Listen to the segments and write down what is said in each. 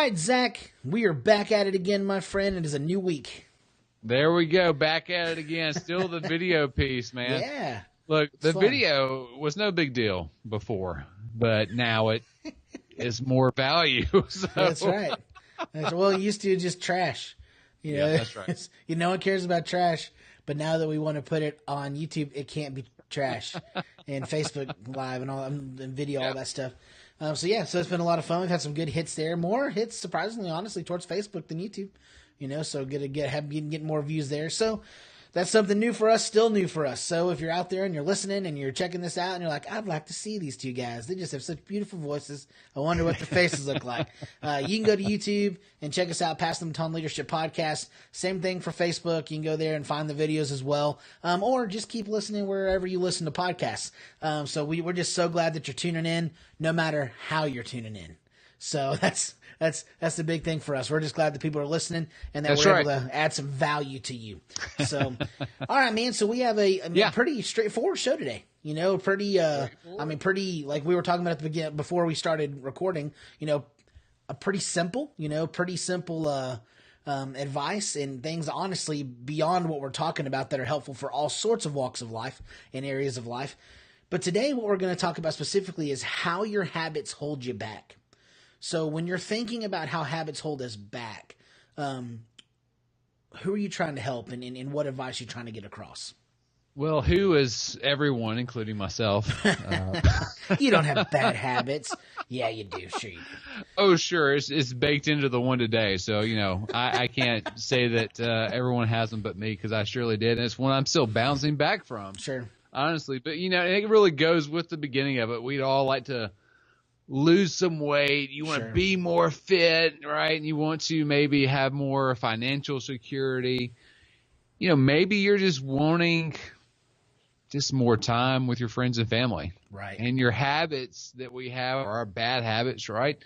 right, Zach, we are back at it again, my friend. It is a new week. There we go, back at it again. Still the video piece, man. Yeah. Look, the fun. video was no big deal before, but now it is more value. So. That's right. Well, it used to just trash. You know, yeah, that's right. No one cares about trash, but now that we want to put it on YouTube, it can't be trash. And Facebook Live and all and video, all that stuff. So it's been a lot of fun. We've had some good hits there. More hits, surprisingly, honestly, towards Facebook than YouTube. You know, so get more views there. So that's something new for us, still new for us. So if you're out there and you're listening and you're checking this out and you're like, I'd like to see these two guys. They just have such beautiful voices. I wonder what their faces look like. You can go to YouTube and check us out, Pass the Baton Leadership Podcast. Same thing for Facebook. You can go there and find the videos as well. Or just keep listening wherever you listen to podcasts. So we're just so glad that you're tuning in, no matter how you're tuning in. So that's the big thing for us. We're just glad that people are listening and that we're able to add some value to you. So, all right, man. So we have a pretty straightforward show today. You know, pretty like we were talking about at the beginning before we started recording. You know, pretty simple advice and things, honestly, beyond what we're talking about that are helpful for all sorts of walks of life and areas of life. But today, what we're going to talk about specifically is how your habits hold you back. So when you're thinking about how habits hold us back, who are you trying to help and what advice are you trying to get across? Well, who is everyone, including myself? You don't have bad habits. Yeah, you do. Sure you do. Oh, sure. It's baked into the one today. So, you know, I can't say that everyone has them but me because I surely did. And it's one I'm still bouncing back from. Sure. Honestly. But, you know, it really goes with the beginning of it. We'd all like to lose some weight. You want to be more fit, right? And you want to maybe have more financial security. You know, maybe you're just wanting just more time with your friends and family. Right. And your habits that we have are our bad habits, right?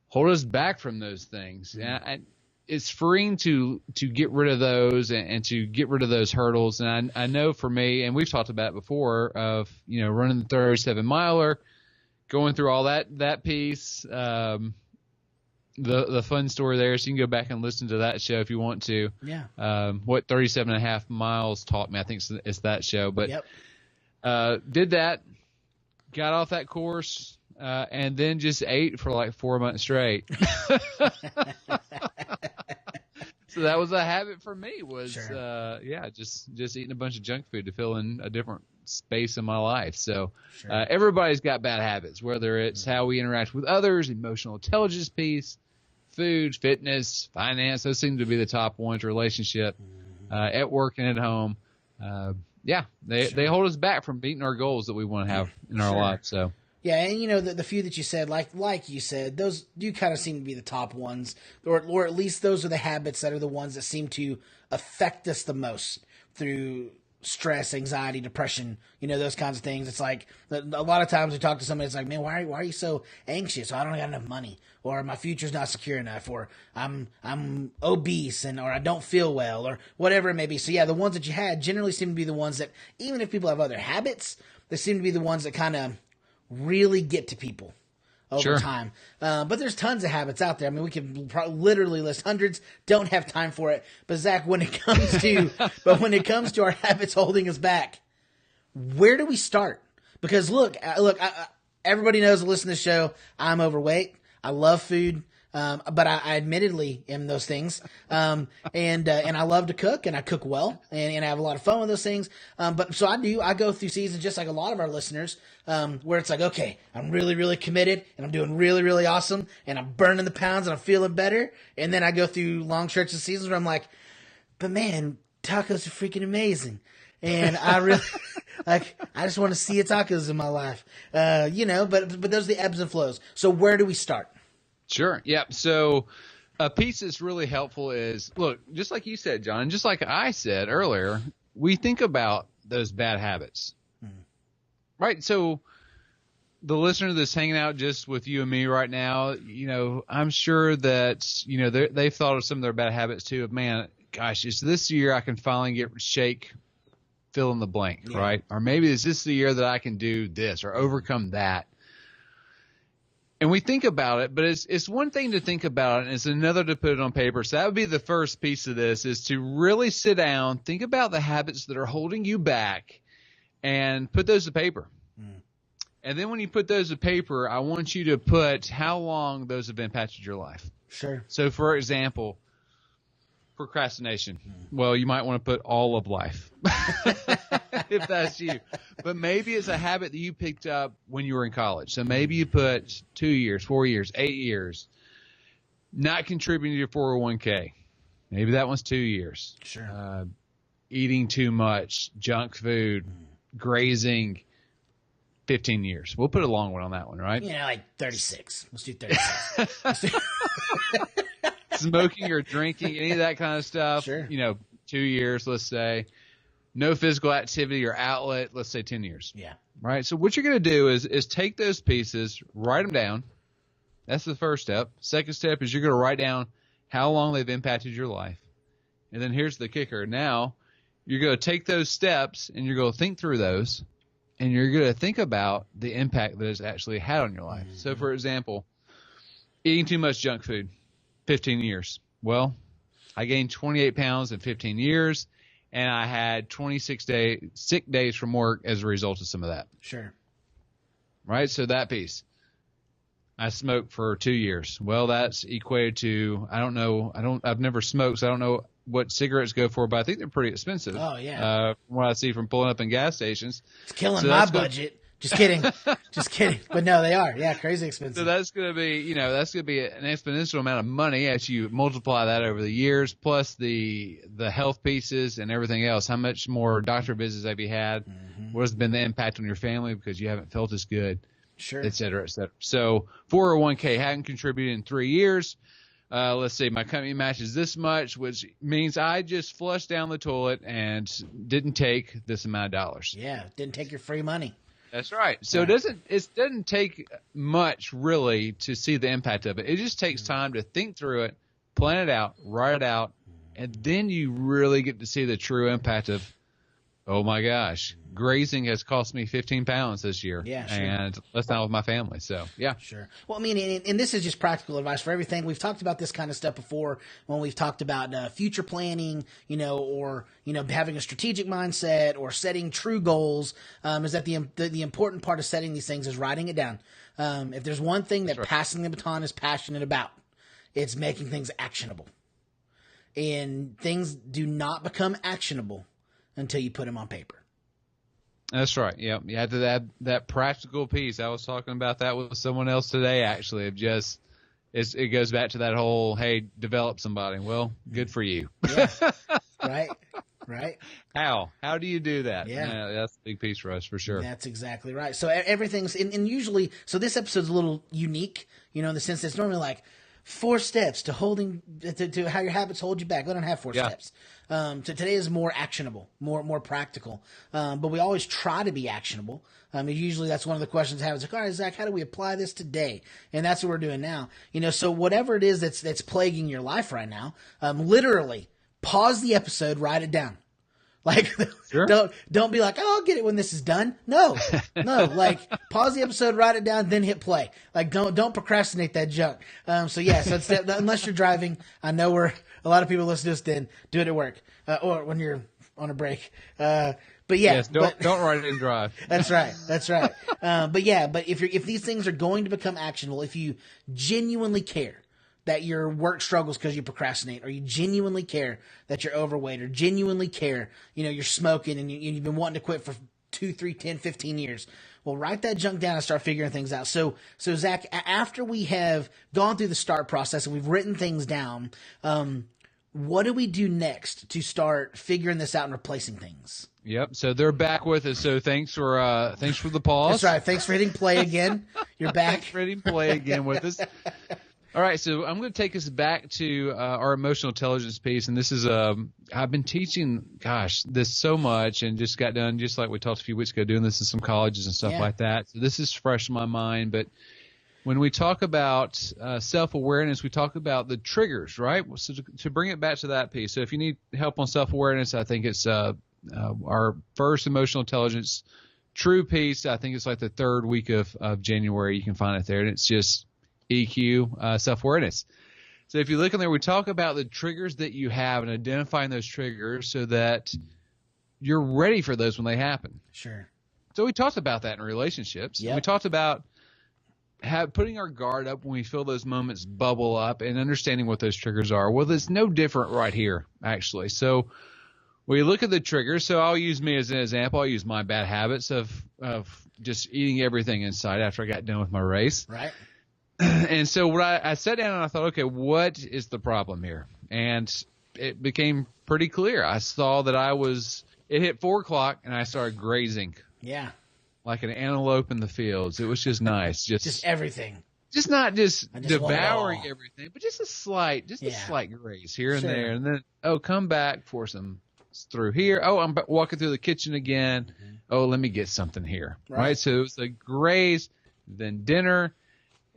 Hold us back from those things. Mm-hmm. And it's freeing to get rid of those and to get rid of those hurdles. And I know for me, and we've talked about it before, of, you know, running the 37-miler, going through all that piece, the fun story there. So you can go back and listen to that show if you want to. Yeah. What 37.5 miles taught me, I think it's that show. But did that, got off that course, and then just ate for like 4 months straight. So that was a habit for me. Was just eating a bunch of junk food to fill in a different space in my life. So everybody's got bad habits, whether it's how we interact with others, emotional intelligence piece, food, fitness, finance. Those seem to be the top ones. Relationship, at work and at home. They hold us back from meeting our goals that we want to have in our life. So. Yeah, and you know, the few that you said, like you said, those do kind of seem to be the top ones, or at least those are the habits that are the ones that seem to affect us the most through stress, anxiety, depression, you know, those kinds of things. It's like a lot of times we talk to somebody, it's like, man, why are you so anxious? I don't got enough money, or my future's not secure enough, or I'm obese, or I don't feel well, or whatever it may be. So yeah, the ones that you had generally seem to be the ones that, even if people have other habits, they seem to be the ones that kind of really get to people over time. But there's tons of habits out there. I mean, we could literally list hundreds. Don't have time for it. But Zach, when it comes to our habits holding us back, where do we start? Because look, everybody knows to listen to the show, I'm overweight. I love food. But I admittedly am those things. And I love to cook, and I cook well, and I have a lot of fun with those things. But so I go through seasons just like a lot of our listeners, where it's like, okay, I'm really, really committed, and I'm doing really, really awesome, and I'm burning the pounds, and I'm feeling better. And then I go through long stretches of seasons where I'm like, but man, tacos are freaking amazing. And I really, I just want to see tacos in my life. You know, but those are the ebbs and flows. So where do we start? Sure. Yeah. So a piece that's really helpful is, look, just like you said, John, just like I said earlier, we think about those bad habits, right? So the listener that's hanging out just with you and me right now, you know, I'm sure that, you know, they've thought of some of their bad habits too. Of, man, gosh, it's this year I can finally fill in the blank, right? Or maybe it's this the year that I can do this or overcome that. And we think about it, but it's one thing to think about it, and it's another to put it on paper. So that would be the first piece of this, is to really sit down, think about the habits that are holding you back, and put those to paper. And then when you put those to paper, I want you to put how long those have impacted your life. Sure. So, for example, procrastination. Well, you might want to put all of life if that's you. But maybe it's a habit that you picked up when you were in college. So maybe you put 2 years, 4 years, 8 years, not contributing to your 401k. Maybe that one's 2 years. Sure. Eating too much, junk food, grazing, 15 years. We'll put a long one on that one, right? Yeah, like 36. Let's do 36. Smoking or drinking, any of that kind of stuff. Sure. 2 years, let's say. No physical activity or outlet, let's say 10 years. Yeah. Right? So what you're going to do is take those pieces, write them down. That's the first step. Second step is you're going to write down how long they've impacted your life. And then here's the kicker. Now, you're going to take those steps and you're going to think through those, and you're going to think about the impact that it's actually had on your life. Mm-hmm. So, for example, eating too much junk food, 15 years. Well, I gained 28 pounds in 15 years, and I had 26 sick days from work as a result of some of that. Sure. Right? So that piece. I smoked for 2 years. Well, that's equated to, I've never smoked, so I don't know what cigarettes go for, but I think they're pretty expensive. Oh, yeah. From what I see from pulling up in gas stations. It's killing my budget. Just kidding. Just kidding. But no, they are. Yeah, crazy expensive. So that's going to be, an exponential amount of money as you multiply that over the years, plus the health pieces and everything else. How much more doctor visits have you had? Mm-hmm. What has been the impact on your family because you haven't felt as good? Sure. Et cetera, et cetera. So 401k hadn't contributed in 3 years. Let's say my company matches this much, which means I just flushed down the toilet and didn't take this amount of dollars. Yeah, didn't take your free money. That's right. So it doesn't take much really to see the impact of it. It just takes time to think through it, plan it out, write it out, and then you really get to see the true impact of, oh my gosh, grazing has cost me 15 pounds this year. Yeah, sure. And that's not with my family. So, yeah. Sure. Well, I mean, and this is just practical advice for everything. We've talked about this kind of stuff before when we've talked about future planning, or having a strategic mindset or setting true goals. Is that the important part of setting these things is writing it down. If there's one thing that Passing the Baton is passionate about, it's making things actionable. And things do not become actionable until you put them on paper. That's right. Yeah. You have to have that practical piece. I was talking about that with someone else today, actually, of just, it goes back to that whole, hey, develop somebody. Well, good for you. Yeah. Right. How do you do that? Yeah. That's a big piece for us for sure. That's exactly right. So everything's, and usually, so this episode's a little unique, in the sense that it's normally like 4 steps to how your habits hold you back. We don't have 4 steps. Today is more actionable, more practical. But we always try to be actionable. Usually that's one of the questions I have. It's like, all right, Zach, how do we apply this today? And that's what we're doing now. So whatever it is that's plaguing your life right now, literally pause the episode, write it down. Like, sure. Don't be like, oh, I'll get it when this is done. No, like pause the episode, write it down, then hit play. Like, don't procrastinate that junk. So it's unless you're driving, I know a lot of people listen to this, then do it at work, or when you're on a break. But yeah, yes, don't write it and drive. That's right. But if these things are going to become actionable, if you genuinely care that your work struggles because you procrastinate, or you genuinely care that you're overweight, or genuinely care, you're smoking and you've been wanting to quit for 2, 3, 10, 15 years. Well, write that junk down and start figuring things out. So Zach, after we have gone through the start process and we've written things down, what do we do next to start figuring this out and replacing things? Yep. So they're back with us. So thanks for the pause. That's right. Thanks for hitting play again. You're back. Thanks for hitting play again with us. All right, so I'm going to take us back to our emotional intelligence piece, and this is I've been teaching, this so much, and just got done, just like we talked a few weeks ago, doing this in some colleges and stuff like that. So this is fresh in my mind, but when we talk about self-awareness, we talk about the triggers, right? So to bring it back to that piece, so if you need help on self-awareness, I think it's our first emotional intelligence true piece. I think it's like the 3rd week of January. You can find it there, and it's just EQ, self-awareness. So if you look in there, we talk about the triggers that you have and identifying those triggers so that you're ready for those when they happen. Sure. So we talked about that in relationships. Yep. We talked about putting our guard up when we feel those moments bubble up and understanding what those triggers are. Well, it's no different right here, actually. So we look at the triggers. So I'll use me as an example. I'll use my bad habits of just eating everything inside after I got done with my race. Right. And so what I sat down and I thought, okay, what is the problem here? And it became pretty clear. I saw that it hit 4 o'clock and I started grazing. Yeah. Like an antelope in the fields. It was just nice. Just everything. Just not just devouring devouring everything, but just a slight graze here and there. And then, come back for some through here. Oh, I'm walking through the kitchen again. Mm-hmm. Oh, let me get something here. Right. So it was a graze, then dinner.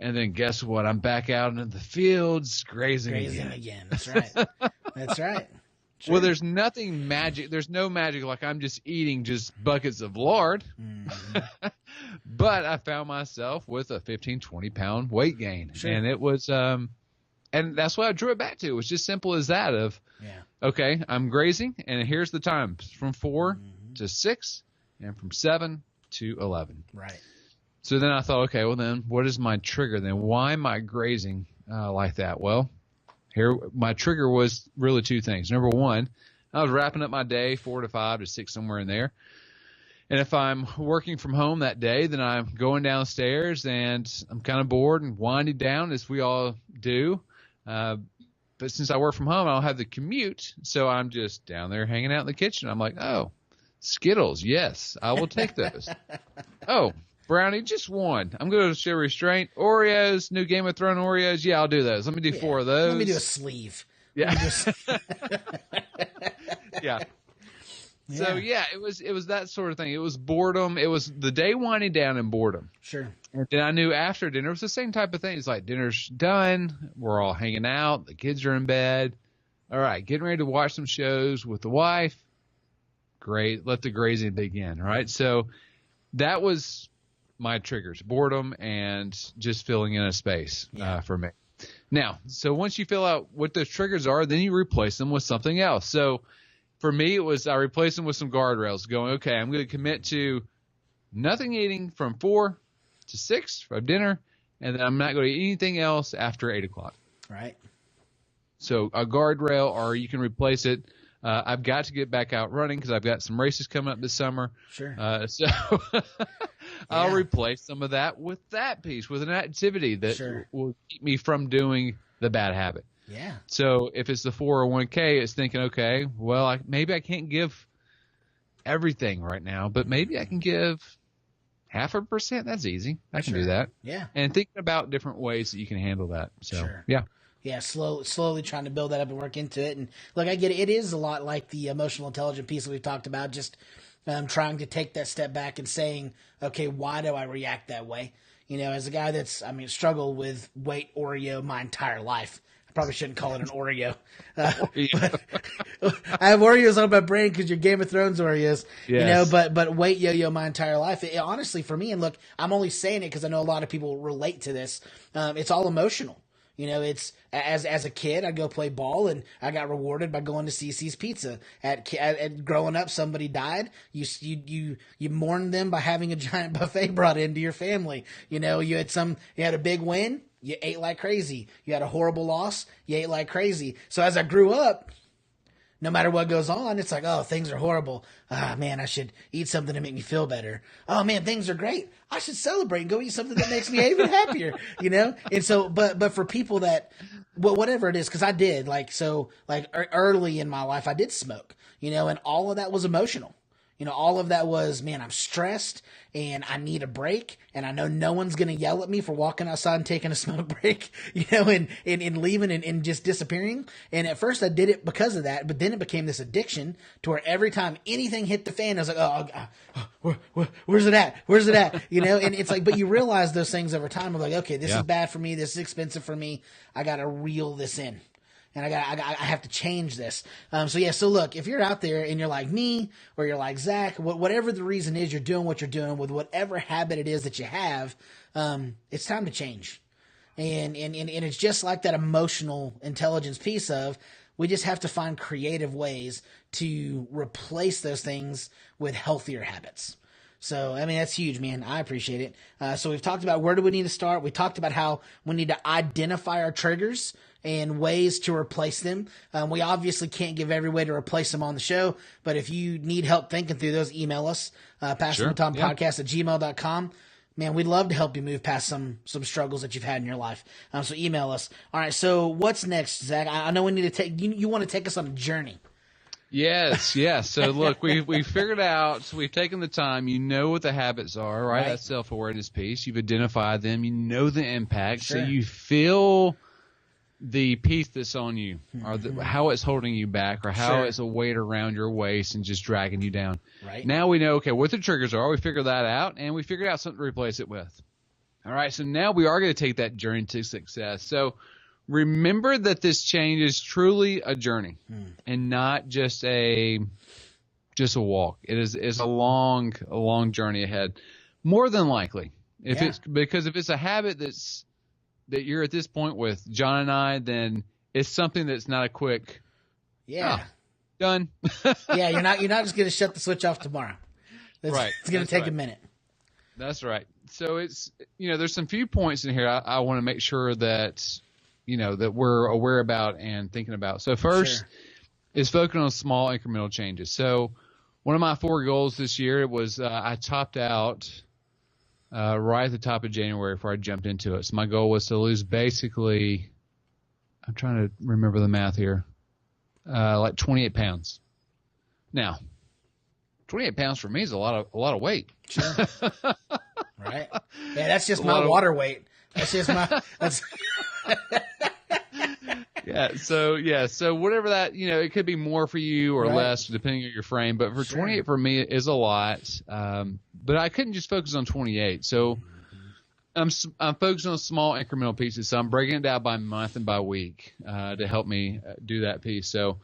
And then guess what? I'm back out into the fields grazing again. That's right. That's right. Sure. Well, there's nothing magic. There's no magic like I'm just eating just buckets of lard. Mm-hmm. But I found myself with a 15, 20-pound weight gain. Sure. And it was and that's what I drew it back to. It was just simple as that okay, I'm grazing, and here's the time. From 4 to 6 and from 7 to 11. Right. So then I thought, okay, well then what is my trigger then? Why am I grazing like that? Well, here my trigger was really 2 things. Number one, I was wrapping up my day 4 to 5 to 6, somewhere in there. And if I'm working from home that day, then I'm going downstairs and I'm kind of bored and winding down, as we all do. But since I work from home, I don't have the commute. So I'm just down there hanging out in the kitchen. I'm like, oh, Skittles. Yes, I will take those. Oh, brownie, just one. I'm going to show restraint. Oreos, new Game of Thrones Oreos. Yeah, I'll do those. Let me do 4 of those. Let me do a sleeve. Yeah. Yeah. So it was that sort of thing. It was boredom. It was the day winding down and boredom. Sure. And then I knew after dinner it was the same type of thing. It's like dinner's done. We're all hanging out. The kids are in bed. All right, getting ready to watch some shows with the wife. Great. Let the grazing begin. Right. So that was my triggers: boredom and just filling in a space for me. Now, so once you fill out what those triggers are, then you replace them with something else. So for me, it was I replaced them with some guardrails, going, okay, I'm going to commit to nothing eating from 4 to 6 for dinner, and then I'm not going to eat anything else after 8 o'clock. Right. So a guardrail, or you can replace it. I've got to get back out running because I've got some races coming up this summer. Sure. So I'll replace some of that with that piece, with an activity that will keep me from doing the bad habit. Yeah. So if it's the 401k, it's thinking, okay, well, maybe I can't give everything right now, but maybe I can give 0.5%. That's easy. I can do that. Yeah. And thinking about different ways that you can handle that. So, yeah. Yeah, slowly trying to build that up and work into it. And look, I get it. It is a lot like the emotional intelligence piece that we've talked about, just trying to take that step back and saying, okay, why do I react that way? You know, as a guy struggled with weight Oreo my entire life. I probably shouldn't call it an Oreo. I have Oreos on my brain because you're Game of Thrones Oreos. Yes. You know, but weight yo-yo my entire life. Honestly, for me, and look, I'm only saying it because I know a lot of people relate to this. It's all emotional. You know, it's as a kid, I'd go play ball, and I got rewarded by going to CC's Pizza. At growing up, somebody died. You mourned them by having a giant buffet brought into your family. You know, you had a big win, you ate like crazy. You had a horrible loss, you ate like crazy. So as I grew up, no matter what goes on, it's like, oh, things are horrible. Ah, man, I should eat something to make me feel better. Oh, man, things are great. I should celebrate and go eat something that makes me even happier, you know? And so, but for people that, whatever it is, because I did, early in my life, I did smoke, you know, and all of that was emotional. You know, all of that was, man, I'm stressed and I need a break, and I know no one's going to yell at me for walking outside and taking a smoke break, you know, and leaving and just disappearing. And at first I did it because of that, but then it became this addiction to where every time anything hit the fan, I was like, where's it at? Where's it at? You know, and it's like, but you realize those things over time. I'm like, okay, this is bad for me. This is expensive for me. I got to reel this in. And I have to change this. So look, if you're out there and you're like me, or you're like Zach, whatever the reason is, you're doing what you're doing with whatever habit it is that you have, it's time to change. And it's just like that emotional intelligence piece of, we just have to find creative ways to replace those things with healthier habits. So, I mean, that's huge, man. I appreciate it. So we've talked about where do we need to start. We talked about how we need to identify our triggers and ways to replace them. We obviously can't give every way to replace them on the show, but if you need help thinking through those, email us, PassTheBatonPodcast@gmail.com. Man, we'd love to help you move past some struggles that you've had in your life. So email us. All right, so what's next, Zach? I know we need to take you want to take us on a journey. Yes. So look, we figured out. So we've taken the time. You know what the habits are, right? That self-awareness piece. You've identified them. You know the impact. Sure. So you feel the piece that's on you, or how it's holding you back, or how it's a weight around your waist and just dragging you down. Right. Now we know, okay, what the triggers are. We figured that out, and we figured out something to replace it with. All right, so now we are going to take that journey to success. So remember that this change is truly a journey and not just a walk. It's a long journey ahead. More than likely, because if it's a habit that you're at this point with John and I, then it's something that's not a quick done. You're not just going to shut the switch off tomorrow. Right. It's going to take a minute. That's right. So it's, there's some few points in here I want to make sure that, that we're aware about and thinking about. So first is focusing on small incremental changes. So one of my 4 goals this year was I topped out right at the top of January before I jumped into it. So my goal was to lose basically, I'm trying to remember the math here, like 28 pounds. Now, 28 pounds for me is a lot of weight. Sure. Right. Yeah, that's just my water weight. That's just my. That's. So whatever that, it could be more for you or less depending on your frame. But for 28 for me is a lot. But I couldn't just focus on 28. So I'm focusing on small incremental pieces. So I'm breaking it down by month and by week to help me do that piece. So,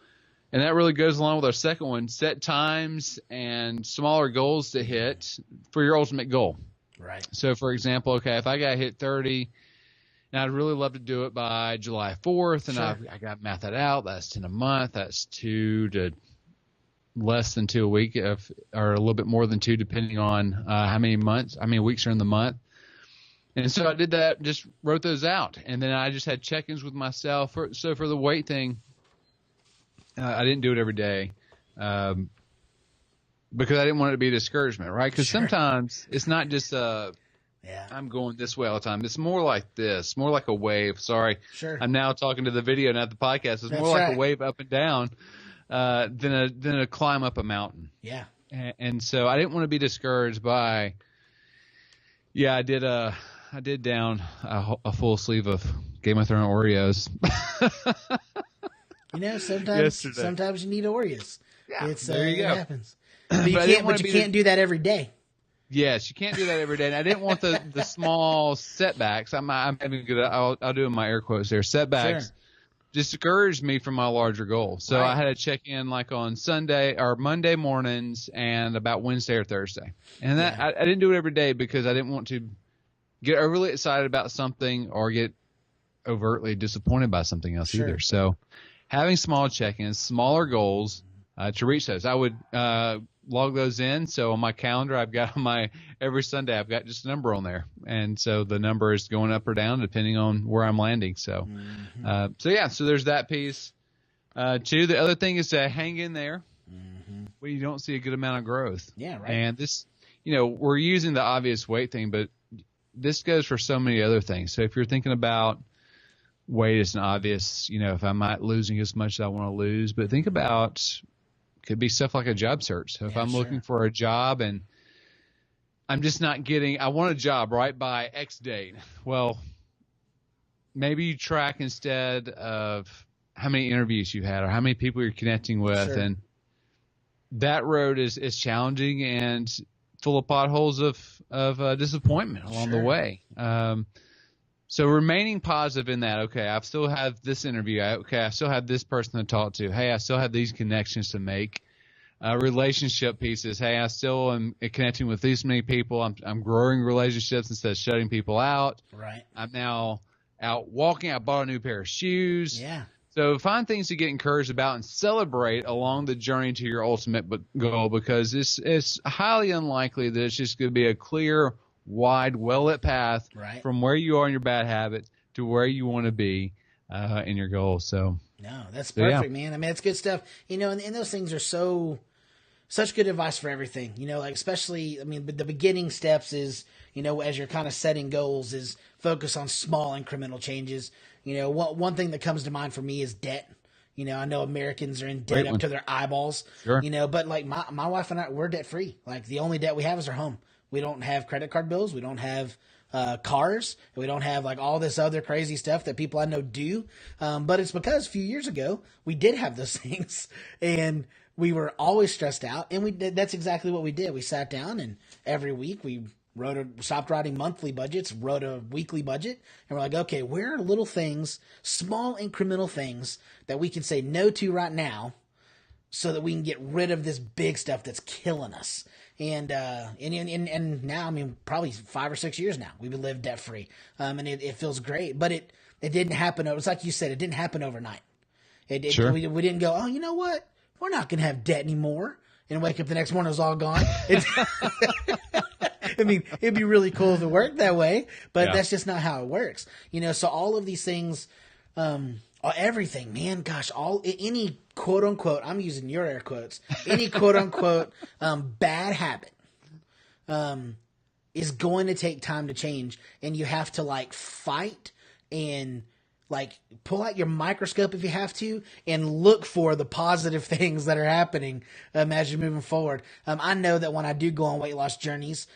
and that really goes along with our second one: set times and smaller goals to hit for your ultimate goal. Right. So, for example, okay, if I got to hit 30. Now, I'd really love to do it by July 4th, and I got to math that out. That's 10 a month. That's 2 to less than 2 a week, or a little bit more than 2, depending on how many weeks are in the month. And so I did that, just wrote those out, and then I just had check-ins with myself. So for the weight thing, I didn't do it every day because I didn't want it to be a discouragement, right? Because sometimes it's not just I'm going this way all the time. It's more like this, more like a wave. Sorry. Sure. I'm now talking to the video, not the podcast. It's more like a wave up and down than a climb up a mountain. Yeah. And so I didn't want to be discouraged by, I did down a full sleeve of Game of Thrones Oreos. Sometimes you need Oreos. Yeah, there you go. It happens. But you can't do that every day. Yes, you can't do that every day. And I didn't want the small setbacks. I'm having good. I'll do in my air quotes there. Setbacks discouraged me from my larger goal. So I had to check in like on Sunday or Monday mornings and about Wednesday or Thursday. And that I didn't do it every day because I didn't want to get overly excited about something or get overtly disappointed by something else either. So having small check-ins, smaller goals to reach those. I would log those in. So on my calendar, I've got every Sunday, I've got just a number on there. And so the number is going up or down depending on where I'm landing. So, so there's that piece. 2, the other thing is to hang in there when you don't see a good amount of growth. Yeah, right. And this, we're using the obvious weight thing, but this goes for so many other things. So if you're thinking about weight as an obvious, if I'm not losing as much as I want to lose, but think about could be stuff like a job search. So if I'm looking for a job and I'm just not getting, I want a job right by X date. Well, maybe you track instead of how many interviews you had or how many people you're connecting with. Sure. And that road is challenging and full of potholes of disappointment along the way. So remaining positive in that, okay, I still have this interview. I still have this person to talk to. Hey, I still have these connections to make. Relationship pieces. Hey, I still am connecting with these many people. I'm growing relationships instead of shutting people out. Right. I'm now out walking. I bought a new pair of shoes. Yeah. So find things to get encouraged about and celebrate along the journey to your ultimate goal, because it's highly unlikely that it's just going to be a clear, wide, well-lit path from where you are in your bad habits to where you want to be in your goals. So no, that's perfect, man. I mean, it's good stuff. You know, and those things are such good advice for everything. You know, like especially, I mean, the beginning steps is, you know, as you're kind of setting goals, is focus on small incremental changes. You know, one thing that comes to mind for me is debt. You know, I know Americans are in debt up to their eyeballs. Sure. You know, but like my wife and I, we're debt free. Like the only debt we have is our home. We don't have credit card bills. We don't have cars. We don't have like all this other crazy stuff that people I know do. But it's because a few years ago we did have those things, and we were always stressed out. And that's exactly what we did. We sat down, and every week we stopped writing monthly budgets, wrote a weekly budget, and we're like, okay, where are little things, small incremental things that we can say no to right now, so that we can get rid of this big stuff that's killing us. And now, I mean, probably 5 or 6 years now, we've lived debt free. And it feels great, but it didn't happen. It was like you said, it didn't happen overnight. Sure. We didn't go, oh, you know what? We're not going to have debt anymore. And wake up the next morning, it was all gone. I mean, it'd be really cool if it worked that way, but that's just not how it works. You know, so all of these things, everything, man, gosh, any quote unquote, I'm using your air quotes, any quote unquote bad habit is going to take time to change, and you have to like fight and like pull out your microscope if you have to and look for the positive things that are happening as you're moving forward. I know that when I do go on weight loss journeys,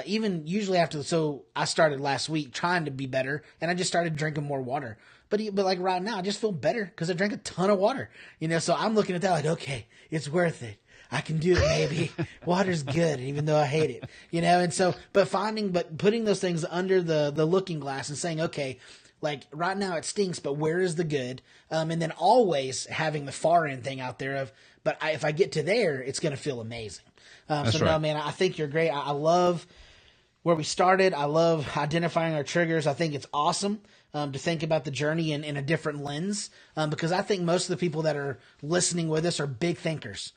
even usually so I started last week trying to be better, and I just started drinking more water. But like right now, I just feel better because I drank a ton of water, you know, so I'm looking at that like, okay, it's worth it. I can do it, maybe. Water's good, even though I hate it, you know? And so, but putting those things under the looking glass and saying, okay, like right now it stinks, but where is the good? And then always having the far end thing out there of, but if I get to there, it's going to feel amazing. No, man, I think you're great. I love where we started. I love identifying our triggers. I think it's awesome to think about the journey in a different lens, because I think most of the people that are listening with us are big thinkers,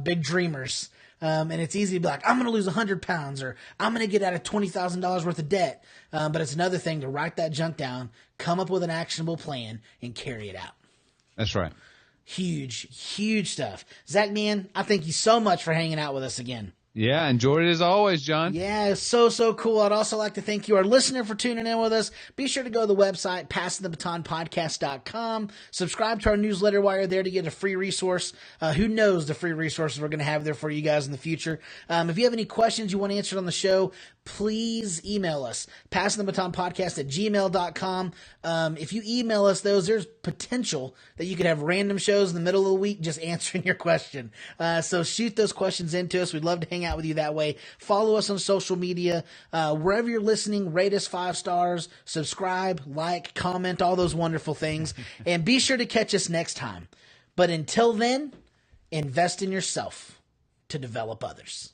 big dreamers. And it's easy to be like, I'm going to lose 100 pounds, or I'm going to get out of $20,000 worth of debt. But it's another thing to write that junk down, come up with an actionable plan, and carry it out. That's right. Huge, huge stuff. Zach, man, I thank you so much for hanging out with us again. Yeah, enjoyed it as always, John. Yeah, so cool. I'd also like to thank you, our listener, for tuning in with us. Be sure to go to the website, passingthebatonpodcast.com. Subscribe to our newsletter while you're there to get a free resource. Who knows the free resources we're going to have there for you guys in the future. If you have any questions you want answered on the show, please email us, passingthebatonpodcast@gmail.com. If you email us those, there's potential that you could have random shows in the middle of the week just answering your question. So shoot those questions into us. We'd love to hang out with you that way. Follow us on social media. Wherever you're listening, rate us 5 stars, subscribe, like, comment, all those wonderful things. And be sure to catch us next time. But until then, invest in yourself to develop others.